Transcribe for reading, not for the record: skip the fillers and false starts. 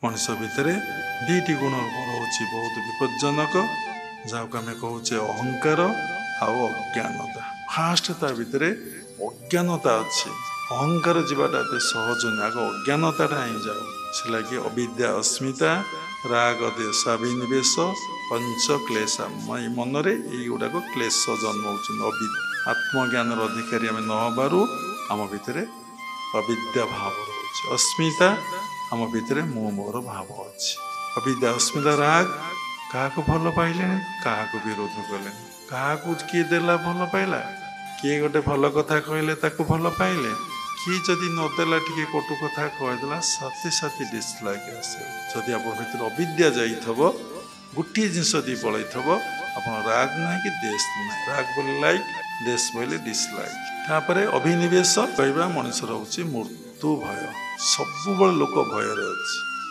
मनुष भितर दुईटी गुण रोचे बहुत विपज्जनक जहाँ आम कहे अहंकार अज्ञानता। फास्ट ता भितर अज्ञानता अच्छी अहंकार जावाटा एत सहज नहीं आग अज्ञानता ही जाओ से लगे अविद्या अस्मिता राग देशाभिनिवेश पंच क्लेश मनरे युवाक क्लेश जन्म होती आत्मज्ञान अधिकारी आम नहबारू आम भितर अविद्या भाव रोचे अस्मिता आम भितर मो मोर भाव अच्छी अविद्या अस्मिता राग क्या भल पाइले क्या विरोध कले क्या किए देला भल पाइला किए गोटे भल कथा कहले भल पाइले किए जदि नदेला टी कटु कथा कहीदेला साथी साथी डिसलाइक आसे जदि आप भर अविद्या जाइथब गोटे जिनस दी पलई आप राग ना कि देश ना राग बोले लाइक देश बोले डिसलाइक तापर अभिनिवेश कहवा मनुष्य रोचे मृत्यु भय सब लोक भयर अच्छे